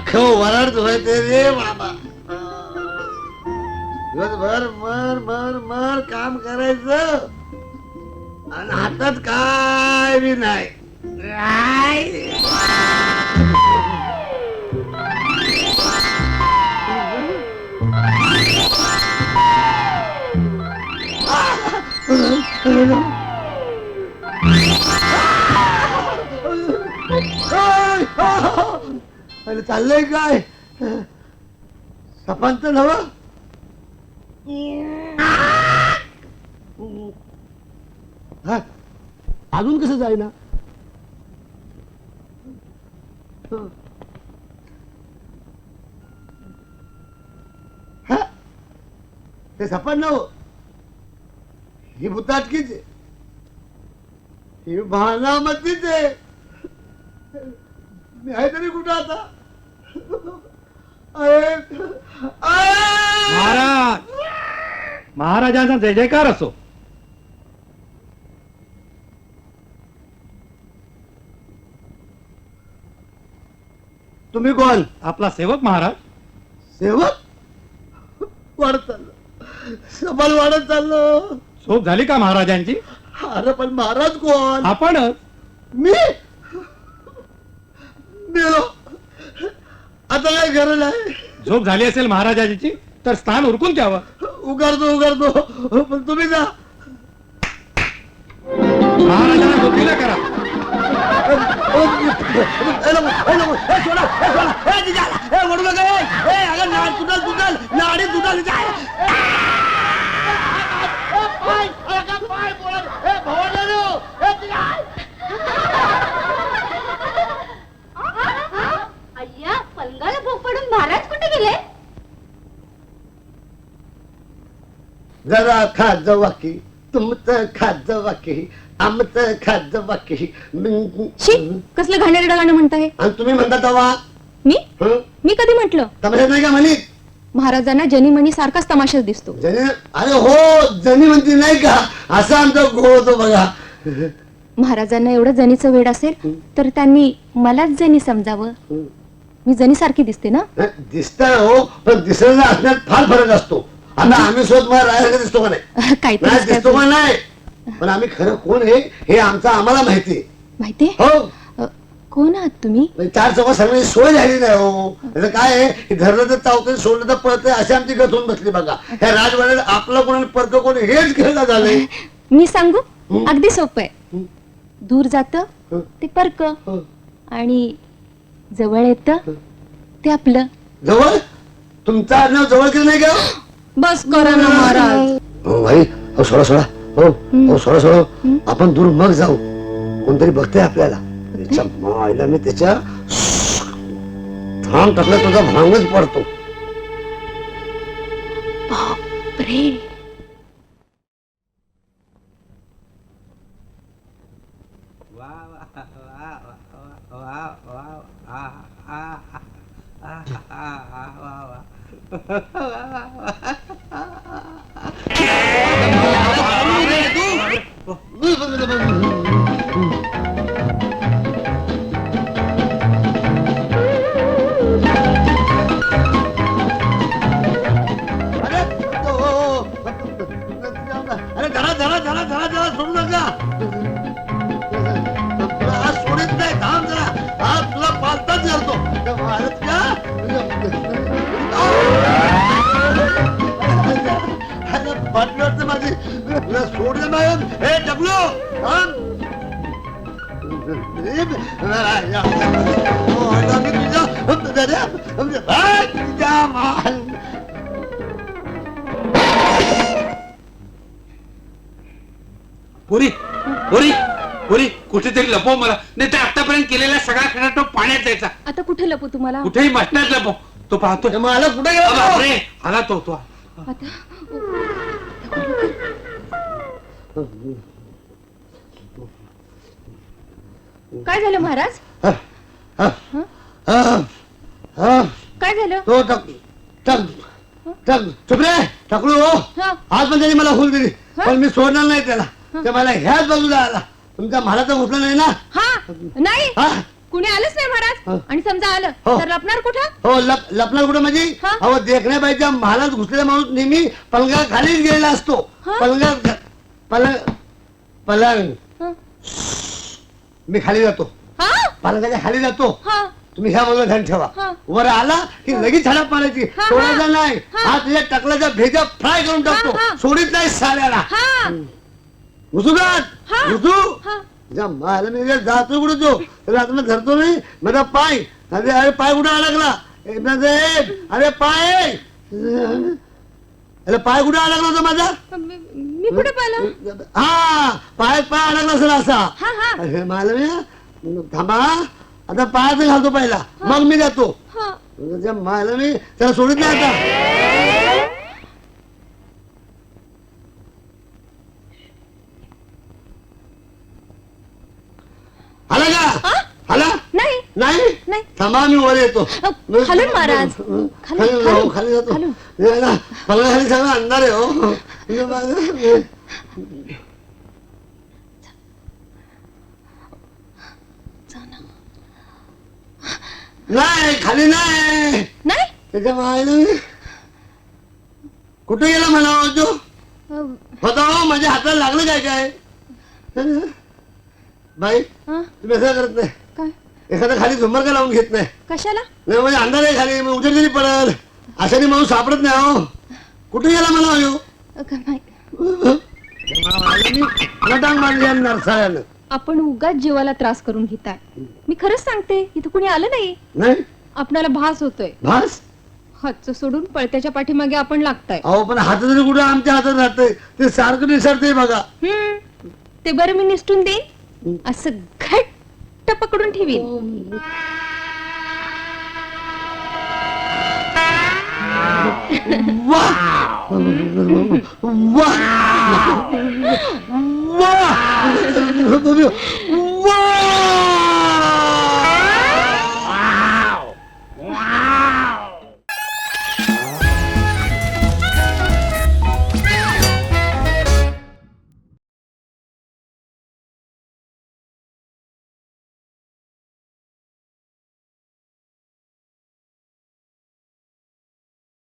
अख्खं वराड धुवायचे रे बाबा. दिवसभर मर मर मर काम करायचं आणि हातात काय बी नाही. अरे चाललंय काय सपांच नव. अजून कसं जाईना. ते सपन नव ही भूताटकीच आहे. ही भानामतीच आहे. मी आहे तरी कुठं आता. महाराज महाराजांचा जय जयकार असो. तुम्ही कोण. आपला सेवक महाराज. सेवक वाढत चाललो. सबल वाढत चाललो. झोप झाली का महाराजांची. अरे पण महाराज कोण. आपणच. मी मेलो आता काय गरज आहे. झोप झाली असेल महाराजांची तर स्थान उरकून द्यावं. उघडतो पण तुम्ही जा. महाराजांना झोपीला करा. नाडी तुटल. अय्या पलंगाला भोग पडून महाराज कुठे गेले. जरा खाज वाकी तुमचं खाज वाकी आमचं खाज वाकी. शी कसलं घाणेरडं गाणं म्हणताय. आणि तुम्ही म्हणता तवा. मी कधी म्हटलं. तमाशात नाही का म्हणित. महाराजांना जनीमणी सारखाच तमाशाच दिसतो. अरे हो जनी म्हणते नाही का. असं आमचा गोळ होतो बघा. महाराजांना एवढं जनीचं वेड असेल तर त्यांनी मलाच जनी समजावं. मी जनी सारखी दिसते ना. दिसत हो पण दिसणं असण्यात फार फरक असतो. आता आम्ही स्वतः मला राहायला दिसतो का नाही. काहीतरी दिसतो का नाही पण आम्ही खरं कोण आहे हे आमचं आम्हाला माहिती. माहितीये. हो कोण आहात तुम्ही. चार चौका सगळ्याची सोय झाली नाही हो. त्याचं काय आहे धरलं तर चावतंय सोडलं तर पळतंय अशी आमची गत होऊन बसली बघा. ह्या राजवाड्यात आपलं कोण परक कोण हेच खेळणं झालंय. मी सांगू अगदी सोपं आहे. दूर जात ते परक आणि जवळ येत ते आपलं. जवळ तुमचं आडनाव जवळ केलं नाही का. बस करा ना महाराज. हो भाई हो सोडा सोडा. हो सोडा सोडा. आपण दूर मग जाऊ. कोणतरी बघतंय आपल्याला. आईला मी त्याच्या थांब टाकला तुझा भांगच पडतो. बापरे. अरे जरा जरा जरा जरा जरा सोडू नका. आज सोडित नाही. थांब जरा. आज तुला पालताच करतो. पार्टनर माझी तुला सोडलं नाही. हे डबलो पुरी पुरी पुरी कुठेतरी लपव मला. नाही तर आतापर्यंत केलेला सगळा खेळा तो पाण्यात जायचा. आता कुठे लपू तुम्हाला. कुठेही मटणात लपव. तो पाहतो मला कुठे गेला. आला तो तो. आता काय झालं महाराज. काय झालं. तो चुप रे टाकलो हो. आज पण त्यांनी मला फुल दिली पण मी सोडणार नाही त्याला. ते मला ह्याच बाजूला आला. तुमच्या महाराजा उठला नाही ना. हा नाही कुणी आलंच नाही महाराज आणि समजा आलं हो. तर लपणार कुठं? हो लपणार कुठं म्हणजे हा? अहो देखण्या पाहिजे महालात घुसलेला माणूस नेहमी पलंगा खालीच गेलेला असतो. हा? पलंग हं. मी खाली जातो, हा पलंगाच्या खाली जातो. हा तुम्ही ह्या बाजूला ध्यान ठेवा. हा. वर आला की लगेच झाडा पाडायची, हा, हा. सोडायचा नाही. हा. हा तुझ्या टकलाच्या भेजा फ्राय करून टाकतो, हा, हा. सोडित नाही साल्याला. हा घुसूगात हा. घुसू हा मला मी जातो कुठं तो त्याला आता मी धरतो नाही माझा पाय. अरे पाय कुठं अडकला? अरे पाय, अरे पाय कुठे अडकला होता माझा? मी कुठे पाहिलं? हा पाय अडकला असेल असा. हा हा अरे मला मी थांबा आता पायाचं घालतो पहिला, मग मी जातो. हा मला मी त्याला सोडित नाही आता. आला का? आला नाही नाही नाही. थांबा मी वर येतो. खालून महाराज. खाली जाऊ, खाली जातो. खालून. मला खाली सगळं अंधार आहे हो. नाही खाली नाही. नाही त्याच्या मायला कुठे गेला म्हणावा तो? होता हो माझ्या हाताला लागलं काय काय? बाई हा, तुम्ही असं करत नाही, काय एखादा खाली झुंबर का लावून घेत नाही? कशाला? नाही म्हणजे अंधार आहे खाली, मग उजेड तरी पडल. अशाने माणूस सापडत नाही हो. कुठे गेला म्हणा येऊ? काय माहित. नटांग मारली नरसाळ्यानं. आपण उगाच जीवाला त्रास करून घेताय. मी खरंच सांगते इथं कुणी आलं नाही. नाही आपणाला भास होतोय. भास? हातचं सोडून पळत्याच्या पाठीमागे आपण लागताय. अहो पण हात तरी कुठं आमच्या हातात राहतंय, ते सारखं निसरतंय बघा. ते बरं मी निसटून देईन, असं घट्ट पकडून ठेवीन. वाह वाह वाह